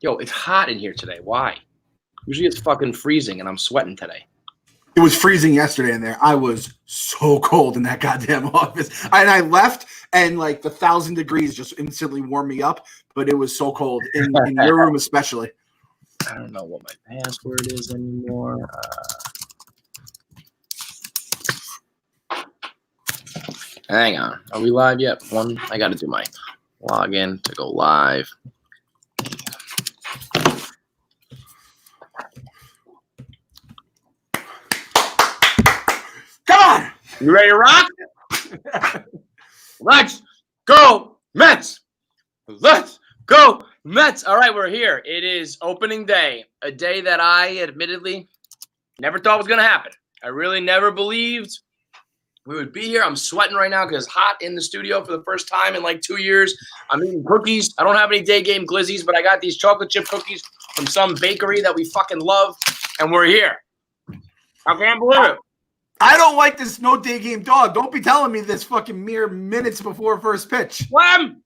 Yo, it's hot in here today. Why? Usually it's fucking freezing and I'm sweating today. It was freezing yesterday in there. I was so cold in that goddamn office. And I left, and like the 1,000 degrees just instantly warmed me up. But it was so cold in your room, especially. I don't know what my password is anymore. Hang on. Are we live yet? I got to do my login to go live. Come on! You ready to rock? Let's go, Mets! Let's go, Mets! All right, we're here. It is opening day, a day that I admittedly never thought was going to happen. I really never believed we would be here. I'm sweating right now because it's hot in the studio for the first time in like 2 years. I'm eating cookies. I don't have any day game glizzies, but I got these chocolate chip cookies from some bakery that we fucking love, and we're here. I can't believe it. I don't like this no day game dog. Don't be telling me this fucking mere minutes before first pitch. Clem,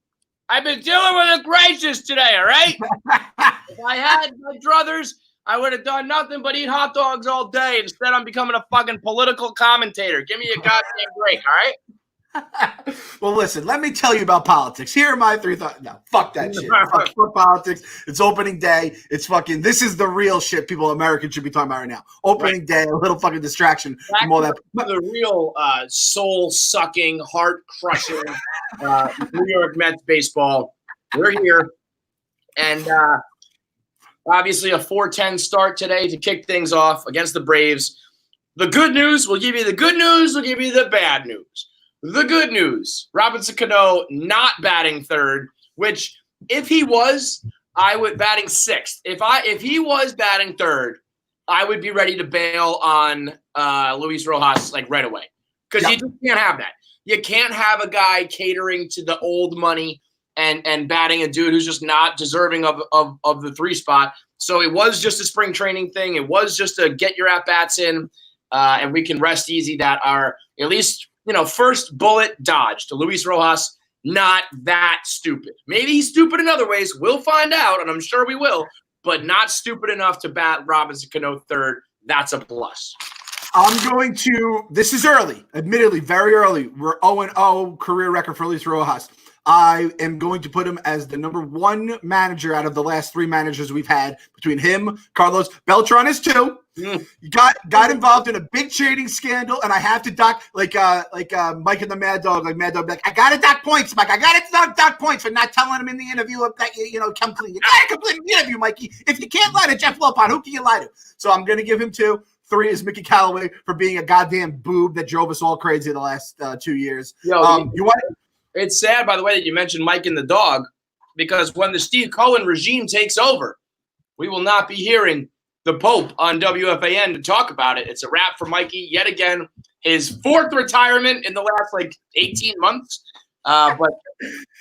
I've been dealing with a crisis today, all right? If I had my druthers, I would have done nothing but eat hot dogs all day. Instead, I'm becoming a fucking political commentator. Give me a goddamn break, all right? Well, listen, let me tell you about politics. Here are my 3 thoughts. No, fuck that shit. Fuck politics. It's opening day. It's fucking, this is the real shit people Americans should be talking about right now. Opening day, a little fucking distraction from all that. The real soul-sucking, heart-crushing New York Mets baseball. We're here. And obviously a 4-10 start today to kick things off against the Braves. The good news, we'll give you the good news, we'll give you the bad news. The good news, Robinson Cano not batting third, which if he was, I would batting sixth. If he was batting third, I would be ready to bail on Luis Rojas like right away. Because you just can't have that. You can't have a guy catering to the old money and batting a dude who's just not deserving of the 3 spot. So it was just a spring training thing. It was just a get your at-bats in, and we can rest easy that our at least – first bullet dodge to Luis Rojas, not that stupid. Maybe he's stupid in other ways. We'll find out, and I'm sure we will, but not stupid enough to bat Robinson Cano third. That's a plus. This is early, admittedly, very early. We're 0-0 career record for Luis Rojas. I am going to put him as the number 1 manager out of the last 3 managers we've had between him, Carlos Beltran is 2. You got involved in a big trading scandal, and I have to dock like Mike and the Mad Dog, I got to dock points, Mike. I got to dock points for not telling him in the interview that come clean. You got to complete the interview, Mikey. If you can't lie to Jeff Lopon, who can you lie to? So I'm going to give him 2. 3 is Mickey Callaway for being a goddamn boob that drove us all crazy the last 2 years. It's sad, by the way, that you mentioned Mike and the dog, because when the Steve Cohen regime takes over, we will not be hearing the Pope on WFAN to talk about it. It's a wrap for Mikey yet again. His 4th retirement in the last 18 months. But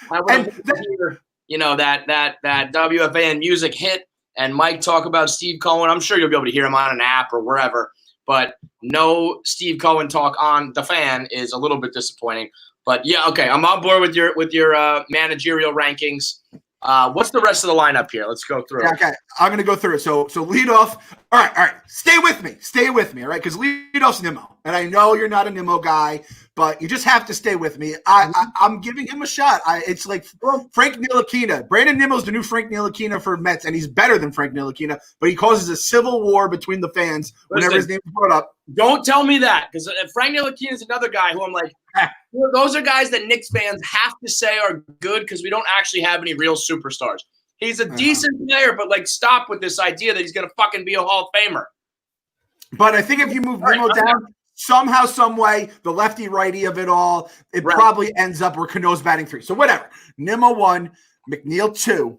I would hear, that WFAN music hit and Mike talk about Steve Cohen. I'm sure you'll be able to hear him on an app or wherever. But no Steve Cohen talk on the fan is a little bit disappointing. But yeah, okay, I'm on board with your managerial rankings. What's the rest of the lineup here? Let's go through. Yeah, okay, I'm going to go through it. So lead off. All right. Stay with me, all right? Because lead off's Nimmo. And I know you're not a Nimmo guy, but you just have to stay with me. I'm giving him a shot. It's like Frank Ntilikina. Brandon Nimmo's the new Frank Ntilikina for Mets, and he's better than Frank Ntilikina, but he causes a civil war between the fans whenever his name is brought up. Don't tell me that, because Frank Ntilikina is another guy who I'm like, those are guys that Knicks fans have to say are good because we don't actually have any real superstars. He's a decent player, but stop with this idea that he's going to fucking be a Hall of Famer. But I think if you move Nimmo down somehow, some way, the lefty righty of it all, it probably ends up where Cano's batting 3. So whatever. Nimmo 1, McNeil 2,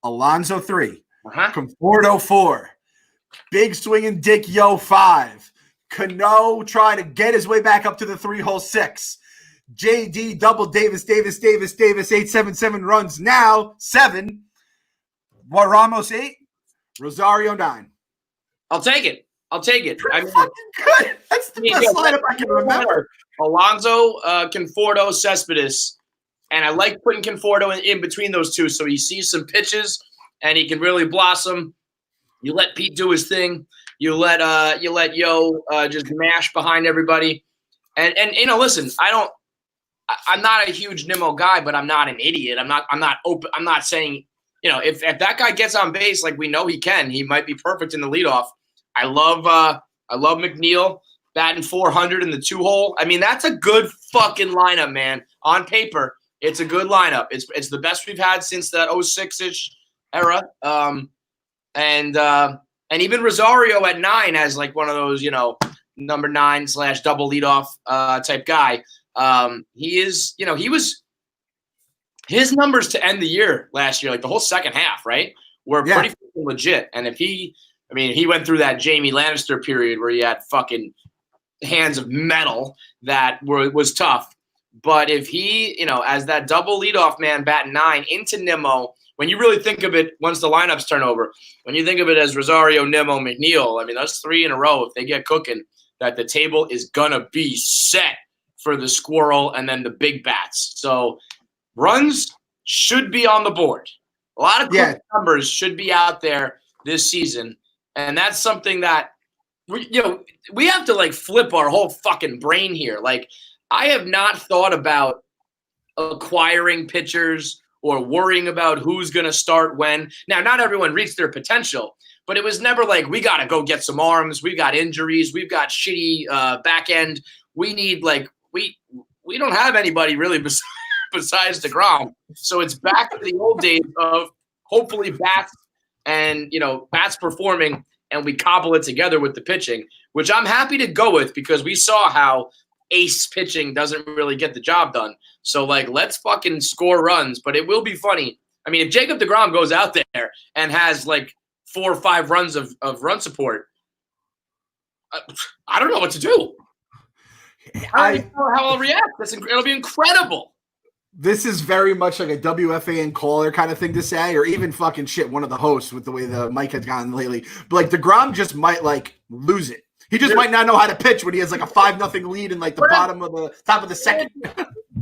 Alonso 3, Conforto 4, Big Swinging Dick Yo 5. Cano trying to get his way back up to the 3-hole 6. JD double Davis, 877 runs now, 7. Ramos 8, Rosario 9. I'll take it. Fucking good. That's the best lineup I can remember. Alonso, Conforto, Cespedes. And I like putting Conforto in between those two so he sees some pitches and he can really blossom. You let Pete do his thing. You let Yo just mash behind everybody. And listen, I'm not a huge Nimmo guy, but I'm not an idiot. I'm not open. I'm not saying, if that guy gets on base like we know he can, he might be perfect in the leadoff. I love McNeil batting 400 in the 2-hole. I mean, that's a good fucking lineup, man. On paper, it's a good lineup. It's the best we've had since that 06-ish era. And even Rosario at 9 as like one of those, number 9 / double leadoff type guy. He was his numbers to end the year last year, like the whole second half, right, were pretty legit. And if he went through that Jamie Lannister period where he had fucking hands of metal that was tough. But if he, as that double leadoff man batting 9 into Nimmo, when you really think of it, once the lineups turn over, when you think of it as Rosario, Nimmo, McNeil, I mean, those 3 in a row, if they get cooking, that the table is going to be set for the squirrel and then the big bats. So runs should be on the board. A lot of numbers should be out there this season. And that's something that, we have to like flip our whole fucking brain here. Like, I have not thought about acquiring pitchers or worrying about who's going to start when. Now, not everyone reached their potential, but it was never like, we got to go get some arms. We've got injuries. We've got shitty back end. We need we don't have anybody really besides DeGrom. So it's back to the old days of hopefully bats and, bats performing, and we cobble it together with the pitching, which I'm happy to go with because we saw how ace pitching doesn't really get the job done. So, let's fucking score runs, but it will be funny. I mean, if Jacob DeGrom goes out there and has 4 or 5 runs of run support, I don't know what to do. I don't know how I'll react. It'll be incredible. This is very much like a WFAN caller kind of thing to say, or even fucking shit, one of the hosts with the way the mic has gone lately. But DeGrom just might lose it. He just might not know how to pitch when he has a 5-0 lead in the top of the second.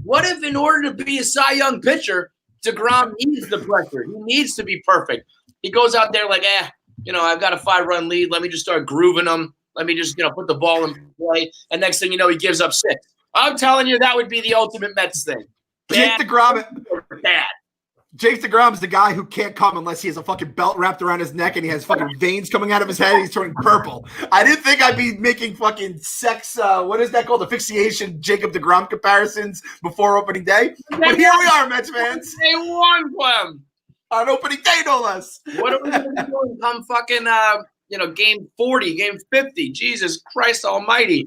What if in order to be a Cy Young pitcher, DeGrom needs the pressure? He needs to be perfect. He goes out there I've got a 5-run lead. Let me just start grooving them. Let me just, put the ball in play. And next thing you know, he gives up 6. I'm telling you, that would be the ultimate Mets thing. Jake DeGrom's the guy who can't come unless he has a fucking belt wrapped around his neck and he has fucking veins coming out of his head. He's turning purple. I didn't think I'd be making fucking sex, what is that called? Asphyxiation Jacob DeGrom comparisons before opening day. But here we are, Mets fans. They won them. On opening day, no less. What are we going to be doing come fucking, game 40, game 50? Jesus Christ almighty.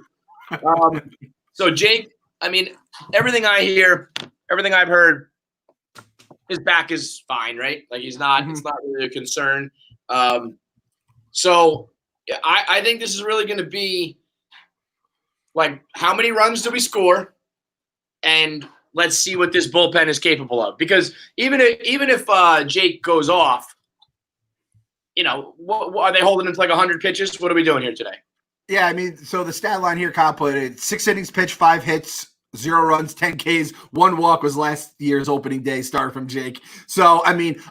So, Jake, everything I hear, everything I've heard, his back is fine, right? It's not really a concern. So I think this is really going to be how many runs do we score? And let's see what this bullpen is capable of. Because even if Jake goes off, what are they holding him to 100 pitches? What are we doing here today? Yeah, so the stat line here, Kyle put it, 6 innings pitched, 5 hits, 0 runs, 10 Ks, 1 walk was last year's opening day start from Jake. So,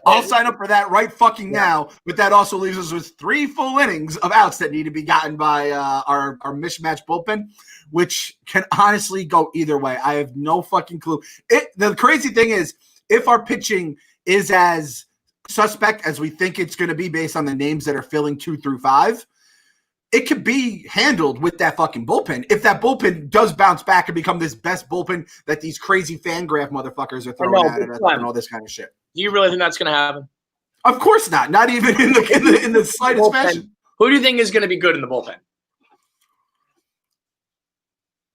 I'll sign up for that right fucking now, but that also leaves us with 3 full innings of outs that need to be gotten by our mismatched bullpen, which can honestly go either way. I have no fucking clue. The crazy thing is, if our pitching is as suspect as we think it's going to be based on the names that are filling 2 through 5, it could be handled with that fucking bullpen. If that bullpen does bounce back and become this best bullpen that these crazy Fangraph motherfuckers are throwing at it and all this kind of shit. Do you really think that's going to happen? Of course not. Not even in the slightest fashion. Who do you think is going to be good in the bullpen?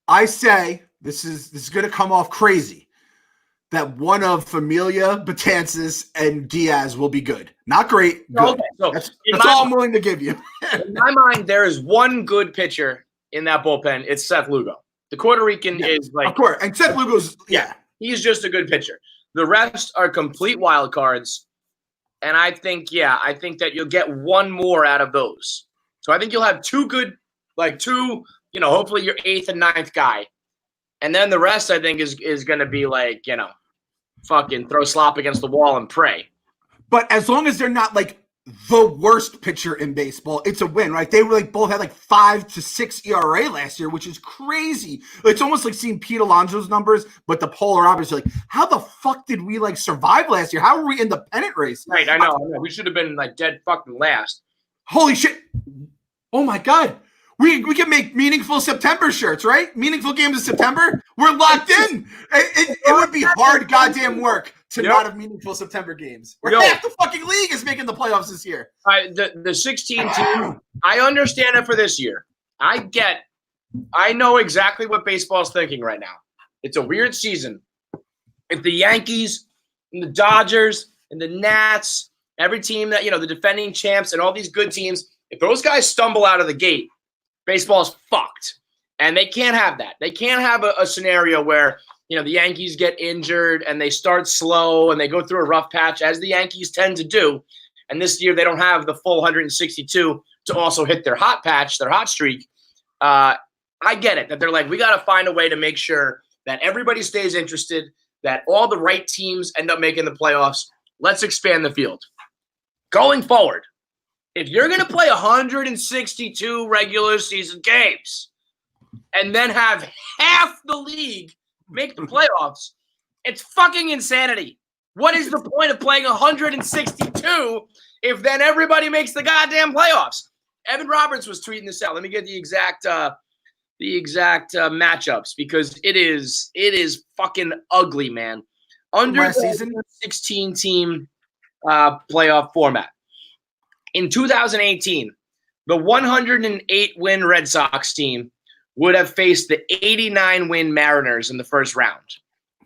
I say this is going to come off crazy. That one of Familia, Betances, and Diaz will be good. Not great. Good. Okay, so that's all I'm willing to give you. In my mind, there is one good pitcher in that bullpen. It's Seth Lugo. The Puerto Rican is of course. And Seth Lugo's he's just a good pitcher. The rest are complete wild cards. And I think that you'll get one more out of those. So I think you'll have 2 good, hopefully your 8th and 9th guy. And then the rest, I think, is going to be fucking throw slop against the wall and pray. But as long as they're not like the worst pitcher in baseball, it's a win, right? They were like both had like 5 to 6 ERA last year, which is crazy. It's almost like seeing Pete Alonso's numbers, but the polar opposite. Like, how the fuck did we like survive last year? How were we in the pennant race? Right, I know. We should have been like dead fucking last. Holy shit! Oh my god. We can make meaningful September shirts, right? Meaningful games in September. We're locked in. It would be hard goddamn work to not have meaningful September games. Half the fucking league is making the playoffs this year. The 16 team, I understand it for this year. I know exactly what baseball's thinking right now. It's a weird season. If the Yankees and the Dodgers and the Nats, every team that, the defending champs and all these good teams, if those guys stumble out of the gate, baseball's fucked. And they can't have that. They can't have a scenario where, the Yankees get injured and they start slow and they go through a rough patch, as the Yankees tend to do. And this year they don't have the full 162 to also hit their hot patch, their hot streak. I get it, that they're like, we got to find a way to make sure that everybody stays interested, that all the right teams end up making the playoffs. Let's expand the field. Going forward, if you're going to play 162 regular season games and then have half the league make the playoffs, it's fucking insanity. What is the point of playing 162 if then everybody makes the goddamn playoffs? Evan Roberts was tweeting this out. Let me get the exact matchups, because it is fucking ugly, man. Under last the season 16 team playoff format. In 2018, the 108 win Red Sox team would have faced the 89 win Mariners in the first round.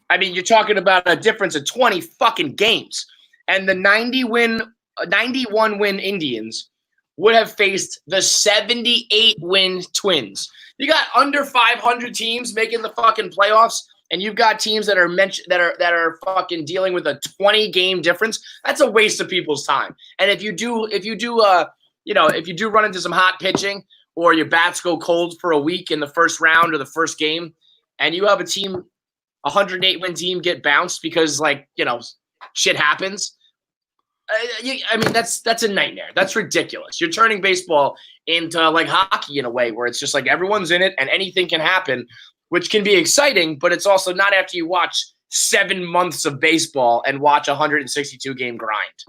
I mean, you're talking about a difference of 20 fucking games. And the 91 win Indians would have faced the 78 win Twins. You got under 500 teams making the fucking playoffs, and you've got teams that are fucking dealing with a 20 game difference. That's a waste of people's time. And if you do run into some hot pitching, or your bats go cold for a week in the first round or the first game, and you have a 108 win team get bounced because shit happens. I mean, that's a nightmare. That's ridiculous. You're turning baseball into like hockey in a way where it's just like everyone's in it and anything can happen, which can be exciting, but it's also not after you watch 7 months of baseball and watch a 162 game grind.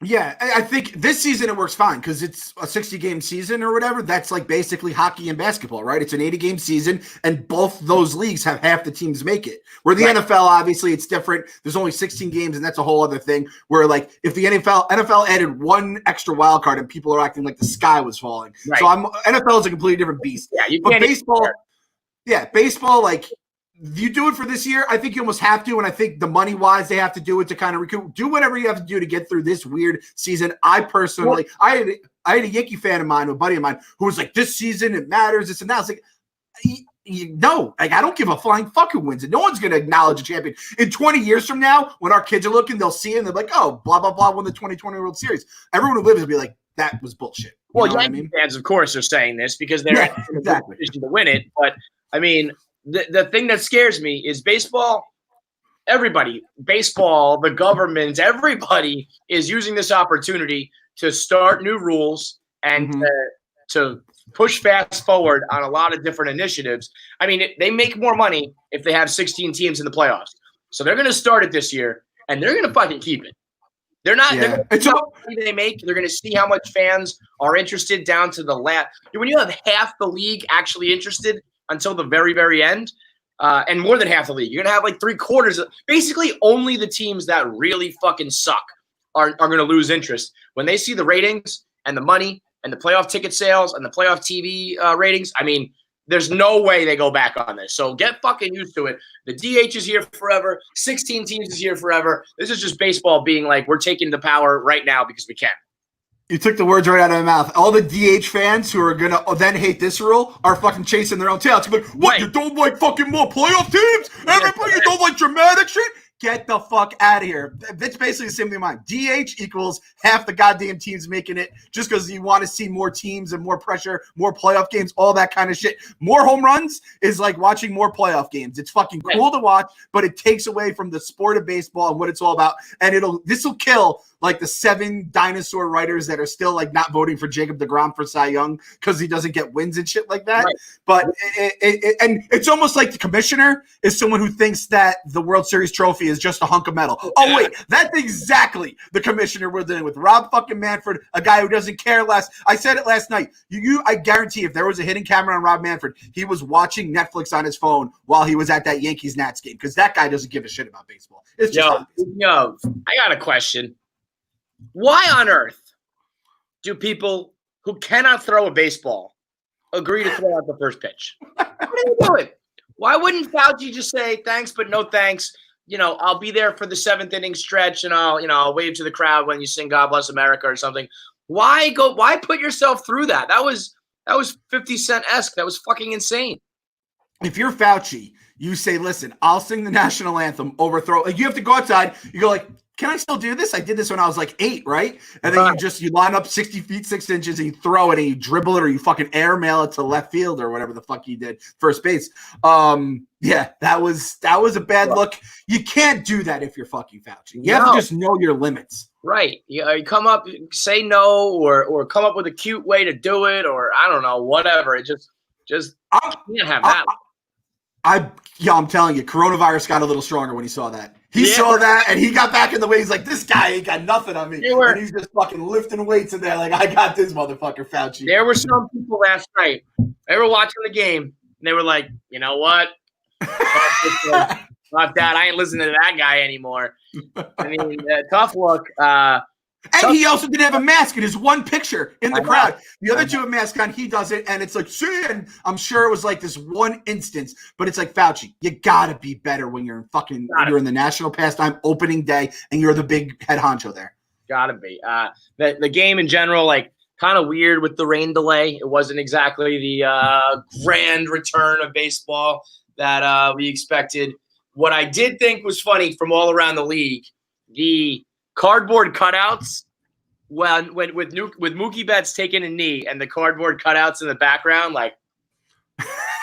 Yeah, I think this season it works fine because it's a 60-game season or whatever. That's like basically hockey and basketball, right? It's an 80-game season, and both those leagues have half the teams make it. Where the NFL, obviously, it's different. There's only 16 games, and that's a whole other thing. Where like if the NFL added one extra wild card, and people are acting like the sky was falling. Right. So NFL is a completely different beast. Yeah, you can't. But baseball, like. You do it for this year. I think you almost have to, and I think the money-wise, they have to do it to kind of recoup. Do whatever you have to do to get through this weird season. I personally, I had a Yankee fan of mine, a buddy of mine, who was like, "This season it matters, this and that." I was like, "No, like I don't give a flying fuck who wins it. No one's going to acknowledge a champion. In 20 years from now, when our kids are looking, they'll see it and they're like, oh, blah blah blah, won the 2020 World Series. Everyone who lives will be like, that was bullshit." Well, Yankee fans, of course, are saying this because they're in a position to win it. But I mean. The thing that scares me is baseball. Baseball, the government, everybody is using this opportunity to start new rules and to push fast forward on a lot of different initiatives. I mean, they make more money if they have 16 teams in the playoffs. So they're going to start it this year, and they're going to fucking keep it. They're not. Yeah. They're going to see how much money they make. They're going to see how much fans are interested down to the last. When you have half the league actually interested until the very, very end, and more than half the league. You're going to have like 3/4. Basically, only the teams that really fucking suck are going to lose interest. When they see the ratings and the money and the playoff ticket sales and the playoff TV ratings, I mean, there's no way they go back on this. So get fucking used to it. The DH is here forever. 16 teams is here forever. This is just baseball being like, we're taking the power right now because we can. You took the words right out of my mouth. All the DH fans who are going to then hate this rule are fucking chasing their own tail. It's like, what, you don't like fucking more playoff teams? Everybody, you don't like dramatic shit? Get the fuck out of here. It's basically the same thing mine. DH equals half the goddamn teams making it just because you want to see more teams and more pressure, more playoff games, all that kind of shit. More home runs is like watching more playoff games. It's fucking cool to watch, but it takes away from the sport of baseball and what it's all about. And this will kill like the 7 dinosaur writers that are still like not voting for Jacob deGrom for Cy Young because he doesn't get wins and shit like that. Right. But and it's almost like the commissioner is someone who thinks that the World Series trophy is just a hunk of metal. Oh wait, that's exactly the commissioner we're dealing with. Rob fucking Manfred, a guy who doesn't care less. I said it last night. I guarantee if there was a hidden camera on Rob Manfred, he was watching Netflix on his phone while he was at that Yankees-Nats game because that guy doesn't give a shit about baseball. It's just yo, I got a question. Why on earth do people who cannot throw a baseball agree to throw out the first pitch? What are you doing? Why wouldn't Fauci just say thanks, but no thanks? I'll be there for the 7th inning stretch, and I'll wave to the crowd when you sing "God Bless America" or something. Why put yourself through that? That was 50 Cent-esque. That was fucking insane. If you're Fauci, you say, "Listen, I'll sing the national anthem, overthrow." Like you have to go outside. You go like, "Can I still do this? I did this when I was like 8, right?" And then you line up 60 feet 6 inches and you throw it and you dribble it or you fucking airmail it to left field or whatever the fuck you did, first base. Yeah, that was a bad look. You can't do that if you're fucking Fauci. You have to just know your limits. Right. You come up, say no, or come up with a cute way to do it, or I don't know, whatever. It just can't have that. I'm telling you, coronavirus got a little stronger when he saw that. He saw that and he got back in the way. He's like, this guy ain't got nothing on me. And he's just fucking lifting weights in there like, I got this motherfucker, Fauci. There were some people last night. They were watching the game and they were like, you know what? Fuck that. I ain't listening to that guy anymore. I mean, tough look. And he also didn't have a mask in his one picture in the crowd. The other two have masks on. He does it, and it's like, see, and I'm sure it was like this one instance, but it's like, Fauci, you gotta be better when you're in the national pastime opening day, and you're the big head honcho there. Gotta be. The game in general, like, kind of weird with the rain delay. It wasn't exactly the grand return of baseball that we expected. What I did think was funny from all around the league, the cardboard cutouts with Mookie Betts taking a knee and the cardboard cutouts in the background, like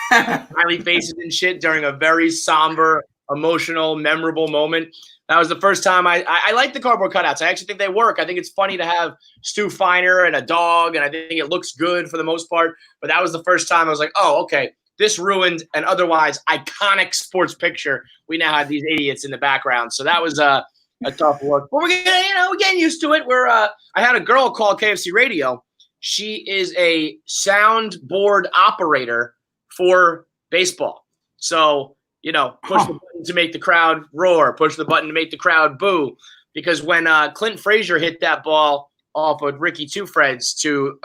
smiley faces and shit during a very somber, emotional, memorable moment. That was the first time I like the cardboard cutouts. I actually think they work. I think it's funny to have Stu Feiner and a dog, and I think it looks good for the most part. But that was the first time I was like, oh, okay, this ruined an otherwise iconic sports picture. We now have these idiots in the background. So that was a tough look, but we're getting used to it. I had a girl call KFC Radio. She is a soundboard operator for baseball. So, push the button to make the crowd roar, push the button to make the crowd boo. Because when Clint Frazier hit that ball off of Ricky Two Freds to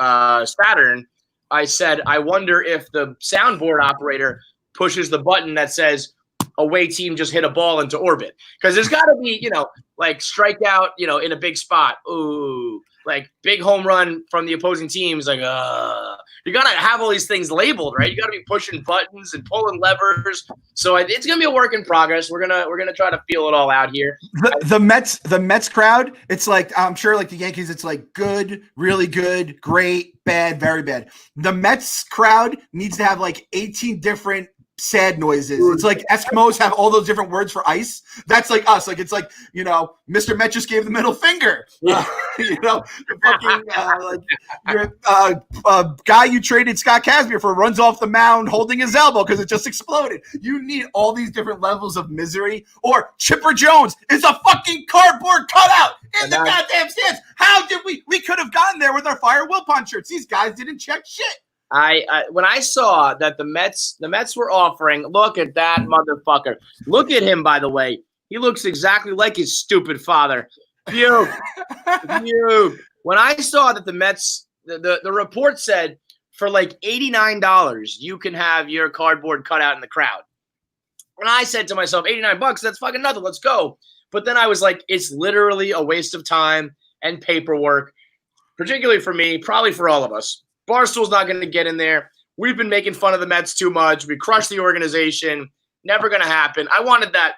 Saturn, I said, I wonder if the soundboard operator pushes the button that says away team just hit a ball into orbit, because there's got to be, like strikeout, in a big spot. Ooh, like big home run from the opposing teams. Like, you got to have all these things labeled, right? You got to be pushing buttons and pulling levers. So it's going to be a work in progress. We're going to try to feel it all out here. The Mets crowd, it's like, I'm sure like the Yankees, it's like good, really good, great, bad, very bad. The Mets crowd needs to have like 18 different sad noises. It's like Eskimos have all those different words for ice. That's like us. Like it's like, Mr. Met just gave the middle finger. The fucking guy you traded Scott Kazmir for runs off the mound holding his elbow because it just exploded. You need all these different levels of misery. Or Chipper Jones is a fucking cardboard cutout in the goddamn stands. How did we could have gotten there with our Fire Wilpon shirts? These guys didn't check shit. When I saw that the Mets were offering, look at that motherfucker. Look at him, by the way. He looks exactly like his stupid father. Phew. When I saw that the Mets, the report said for like $89, you can have your cardboard cutout in the crowd. And I said to myself, $89, that's fucking nothing. Let's go. But then I was like, it's literally a waste of time and paperwork, particularly for me, probably for all of us. Barstool's not going to get in there. We've been making fun of the Mets too much. We crushed the organization. Never going to happen. I wanted that,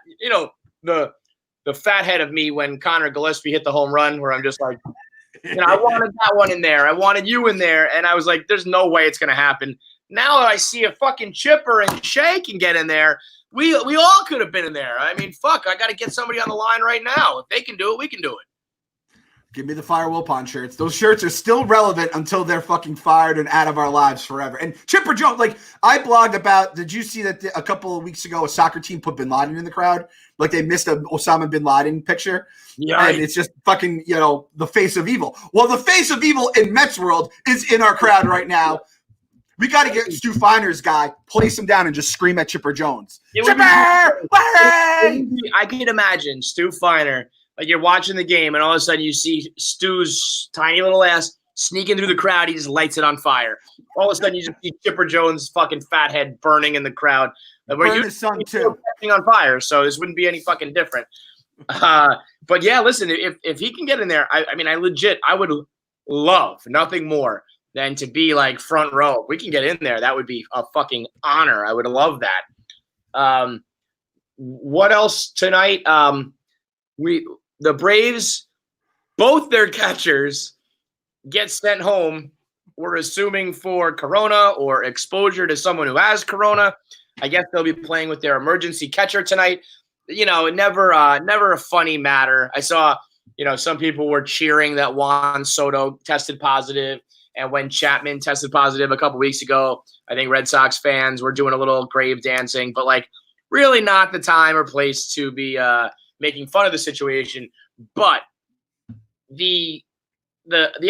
the fathead of me when Connor Gillespie hit the home run, where I'm just like, I wanted that one in there. I wanted you in there. And I was like, there's no way it's going to happen. Now I see a fucking Chipper and Shay can get in there. We all could have been in there. I mean, fuck, I got to get somebody on the line right now. If they can do it, we can do it. Give me the Fire Wilpon shirts. Those shirts are still relevant until they're fucking fired and out of our lives forever. And Chipper Jones, like I blogged about, did you see that a couple of weeks ago, a soccer team put Bin Laden in the crowd? Like they missed a Osama Bin Laden picture. Yeah. And it's just fucking, the face of evil. Well, the face of evil in Mets world is in our crowd right now. We got to get Stu Finer's guy, place him down and just scream at Chipper Jones. Chipper! I can imagine Stu Finer. Like you're watching the game, and all of a sudden you see Stu's tiny little ass sneaking through the crowd. He just lights it on fire. All of a sudden you just see Chipper Jones' fucking fat head burning in the crowd. Burn his son too. On fire, so this wouldn't be any fucking different. But yeah, listen, if he can get in there, I would love nothing more than to be like front row. If we can get in there, that would be a fucking honor. I would love that. What else tonight? The Braves, both their catchers get sent home. We're assuming for corona or exposure to someone who has corona. I guess they'll be playing with their emergency catcher tonight. Never a funny matter. I saw, some people were cheering that Juan Soto tested positive. And when Chapman tested positive a couple weeks ago, I think Red Sox fans were doing a little grave dancing, but like really not the time or place to be making fun of the situation. But the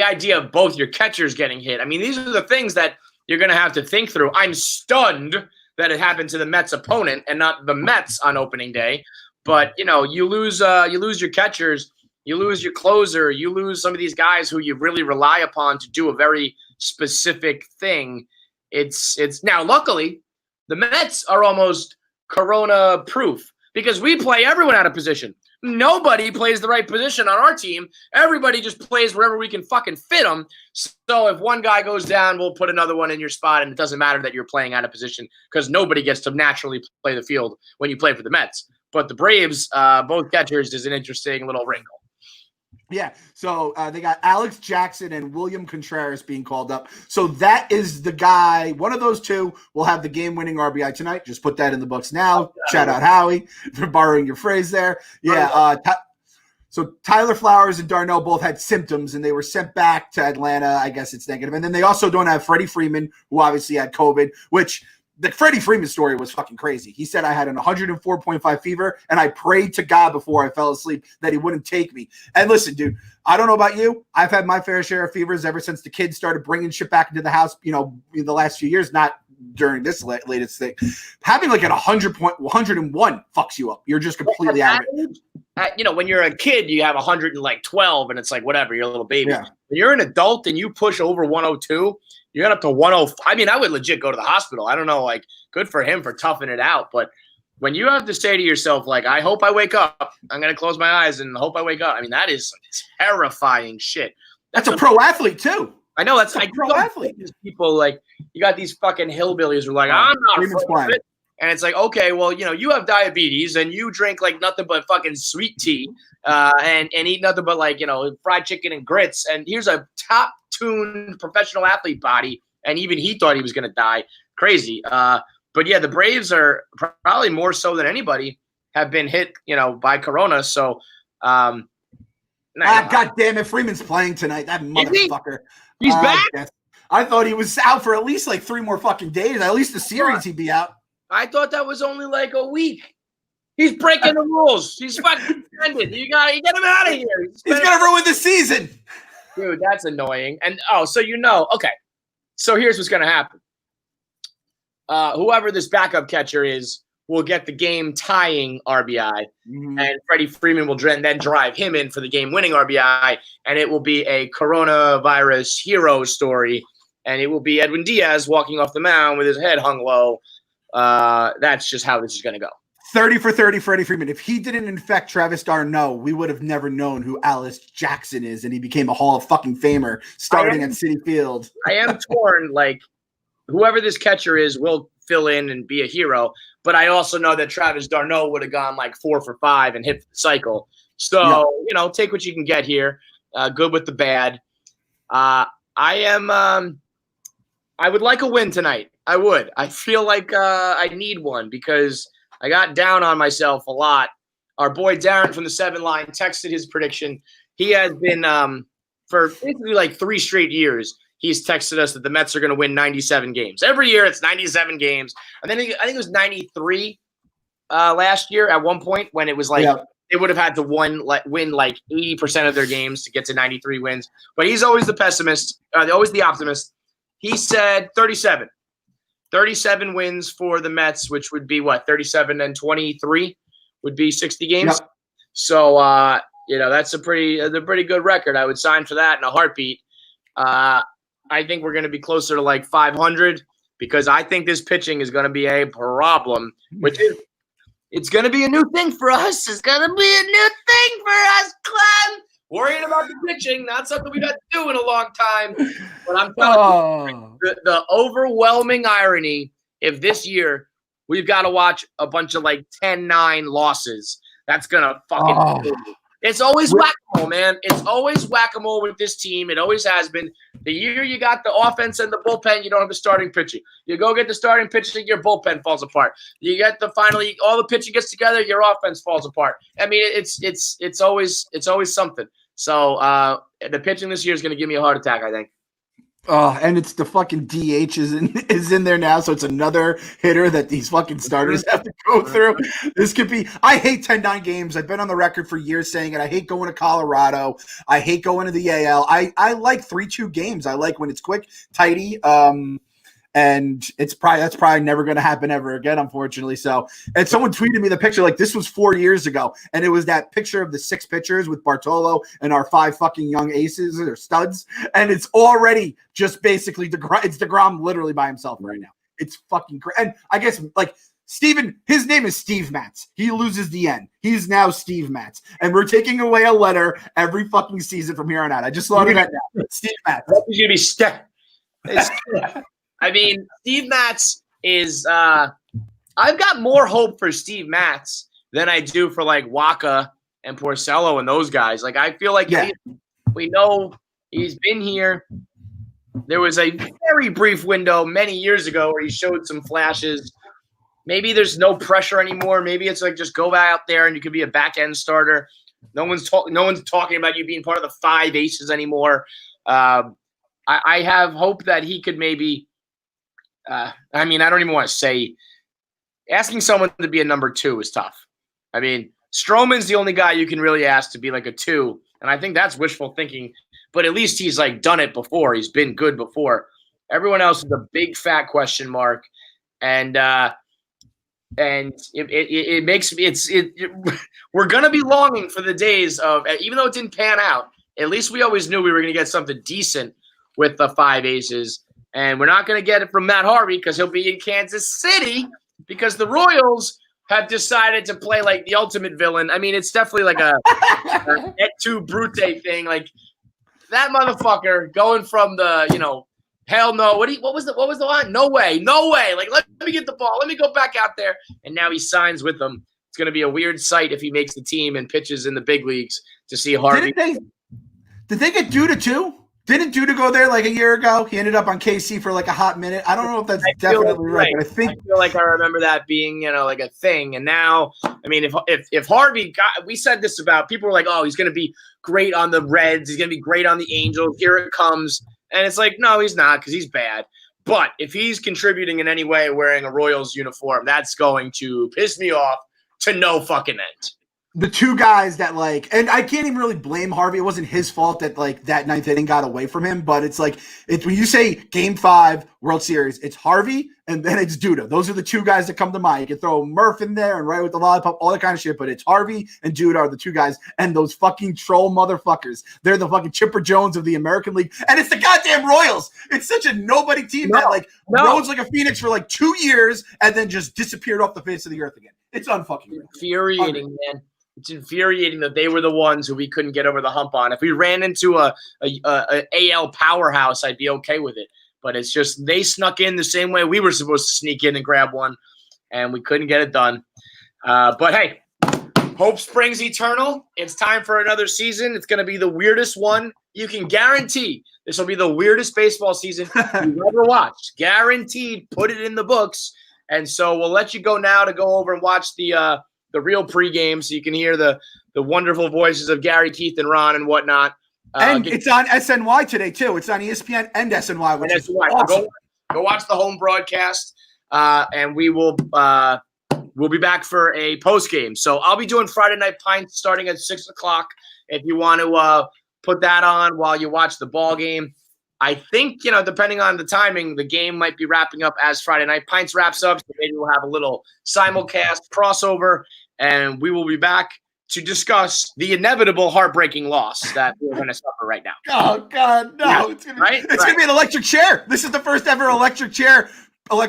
idea of both your catchers getting hit, I mean, these are the things that you're going to have to think through. I'm stunned that it happened to the Mets opponent and not the Mets on opening day. But, you lose your catchers, you lose your closer, you lose some of these guys who you really rely upon to do a very specific thing. It's now, luckily, the Mets are almost corona proof because we play everyone out of position. Nobody plays the right position on our team. Everybody just plays wherever we can fucking fit them. So if one guy goes down, we'll put another one in your spot, and it doesn't matter that you're playing out of position because nobody gets to naturally play the field when you play for the Mets. But the Braves, both catchers, is an interesting little wrinkle. Yeah, so they got Alex Jackson and William Contreras being called up. So that is the guy. One of those two will have the game-winning RBI tonight. Just put that in the books now. Shout out Howie for borrowing your phrase there. Yeah, so Tyler Flowers and Darno both had symptoms, and they were sent back to Atlanta. I guess it's negative. And then they also don't have Freddie Freeman, who obviously had COVID, which – the Freddie Freeman story was fucking crazy. He said I had an 104.5 fever, and I prayed to God before I fell asleep that he wouldn't take me. And listen, dude, I don't know about you. I've had my fair share of fevers ever since the kids started bringing shit back into the house, in the last few years, not during this latest thing. Having like 101 fucks you up. You're just completely out of it. When you're a kid, you have 112, and it's like, whatever, you're a little baby. Yeah. When you're an adult and you push over 102, you got up to 105. I mean, I would legit go to the hospital. I don't know, like, good for him for toughing it out. But when you have to say to yourself, like, I hope I wake up. I'm going to close my eyes and hope I wake up. I mean, that is terrifying shit. That's a pro athlete, too. I know. That's like pro athlete. People, like, you got these fucking hillbillies who are like, I'm not afraid of it. And it's like, okay, well, you have diabetes and you drink, like, nothing but fucking sweet tea and eat nothing but, like, fried chicken and grits. And here's a top-tuned professional athlete body, and even he thought he was going to die. Crazy. But, yeah, the Braves are probably more so than anybody have been hit, by corona. So, God damn it, Freeman's playing tonight. That motherfucker. He's back? I thought he was out for at least, like, 3 more fucking days. At least the series he'd be out. I thought that was only like a week. He's breaking the rules. He's fucking suspended. You get him out of here. He's gonna ruin the season. Dude, that's annoying. And so okay. So here's what's gonna happen. Whoever this backup catcher is will get the game tying RBI, and Freddie Freeman will then drive him in for the game winning RBI, and it will be a coronavirus hero story, and it will be Edwin Diaz walking off the mound with his head hung low. That's just how this is going to go. 30 for 30, Freddie Freeman. If he didn't infect Travis Darno, we would have never known who Alex Jackson is, and he became a Hall of fucking Famer starting at Citi Field. I am torn. Like, whoever this catcher is will fill in and be a hero. But I also know that Travis d'Arnaud would have gone like 4 for 5 and hit the cycle. So, take what you can get here. Good with the bad. I would like a win tonight. I would. I feel like I need one because I got down on myself a lot. Our boy Darren from the 7 line texted his prediction. He has been for basically like 3 straight years. He's texted us that the Mets are going to win 97 games. Every year it's 97 games. And then I think it was 93 last year at one point when it was like they would have had to win like 80% of their games to get to 93 wins. But he's always the pessimist, always the optimist. He said 37. 37 wins for the Mets, which would be what, 37 and 23 would be 60 games. Yep. So, that's a pretty good record. I would sign for that in a heartbeat. I think we're going to be closer to like 500 because I think this pitching is going to be a problem, which is it's going to be a new thing for us. It's going to be a new thing for us, Clem. Worrying about the pitching, not something we've had to do in a long time. But I'm telling you, the overwhelming irony, if this year we've got to watch a bunch of like 10-9 losses, that's going to fucking kill me. It's always whack-a-mole, man. It's always whack-a-mole with this team. It always has been. The year you got the offense and the bullpen, you don't have the starting pitching. You go get the starting pitching, your bullpen falls apart. You get finally all the pitching gets together, your offense falls apart. I mean, it's always something. So the pitching this year is going to give me a heart attack, I think. Oh, and it's the fucking DH is in there now, so it's another hitter that these fucking starters have to go through. This could be – I hate 10-9 games. I've been on the record for years saying it. I hate going to Colorado. I hate going to the AL. I like 3-2 games. I like when it's quick, tidy, and that's probably never going to happen ever again, unfortunately. So, and someone tweeted me the picture like this was 4 years ago, and it was that picture of the 6 pitchers with Bartolo and our 5 fucking young aces or studs, and it's already just basically it's DeGrom literally by himself right now. It's fucking great. And I guess like Steven, his name is Steve Matz. He loses the N. He's now Steve Matz, and we're taking away a letter every fucking season from here on out. I just love it right now. Steve Matz. He's gonna be stuck. I mean, Steve Matz is I've got more hope for Steve Matz than I do for like Waka and Porcello and those guys. Like I feel like we know he's been here. There was a very brief window many years ago where he showed some flashes. Maybe there's no pressure anymore. Maybe it's like just go out there and you could be a back end starter. No one's talking about you being part of the 5 aces anymore. I have hope that he could maybe I mean, I don't even want to say asking someone to be a number 2 is tough. I mean, Stroman's the only guy you can really ask to be like a 2, and I think that's wishful thinking. But at least he's like done it before. He's been good before. Everyone else is a big fat question mark, and it makes me we're gonna be longing for the days of, even though it didn't pan out. At least we always knew we were gonna get something decent with the 5 aces. And we're not going to get it from Matt Harvey because he'll be in Kansas City because the Royals have decided to play like the ultimate villain. I mean, it's definitely like a et tu brute thing. Like that motherfucker going from the, hell no. What was the line? No way. Like, let me get the ball. Let me go back out there. And now he signs with them. It's going to be a weird sight if he makes the team and pitches in the big leagues to see Harvey. Did they get Duda too? Didn't Duda go there like a year ago? He ended up on KC for like a hot minute. I don't know if that's definitely right, but I feel like I remember that being, like a thing. And now, I mean, if Harvey we said this about, people were like, oh, he's going to be great on the Reds. He's going to be great on the Angels. Here it comes. And it's like, no, he's not because he's bad. But if he's contributing in any way wearing a Royals uniform, that's going to piss me off to no fucking end. The 2 guys that and I can't even really blame Harvey. It wasn't his fault that that 9th inning got away from him, but it's like when you say Game 5 World Series, it's Harvey and then it's Duda. Those are the 2 guys that come to mind. You can throw Murph in there and right with the lollipop, all that kind of shit, but it's Harvey and Duda are the 2 guys, and those fucking troll motherfuckers. They're the fucking Chipper Jones of the American League, and it's the goddamn Royals. It's such a nobody team that rose like a phoenix for 2 years and then just disappeared off the face of the earth again. It's unfucking infuriating, man. It's infuriating that they were the ones who we couldn't get over the hump on. If we ran into a AL powerhouse, I'd be okay with it. But it's just they snuck in the same way we were supposed to sneak in and grab one. and we couldn't get it done. But hey, hope springs eternal. It's time for another season. It's going to be the weirdest one. You can guarantee this will be the weirdest baseball season you've ever watched. Guaranteed. Put it in the books. And so we'll let you go now to go over and watch the real pregame so you can hear the wonderful voices of Gary, Keith, and Ron and whatnot. And it's on SNY today, too. It's on ESPN and SNY, which is awesome. Go watch the home broadcast, and we'll be back for a post game. So I'll be doing Friday Night Pints starting at 6 o'clock. If you want to put that on while you watch the ball game, I think depending on the timing, the game might be wrapping up as Friday Night Pints wraps up. So maybe we'll have a little simulcast crossover, and we will be back to discuss the inevitable heartbreaking loss that we're going to suffer right now. Oh God, no! Yeah, it's gonna be an electric chair. This is the first ever electric chair.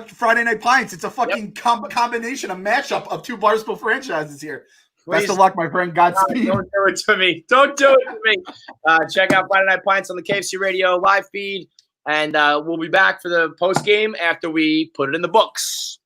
Friday Night Pints. It's a fucking combination, a mashup of two Barstool franchises here. Please. Best of luck, my friend. Godspeed. Don't do it to me. Don't do it to me. Check out Friday Night Pints on the KFC Radio live feed, and we'll be back for the post game after we put it in the books.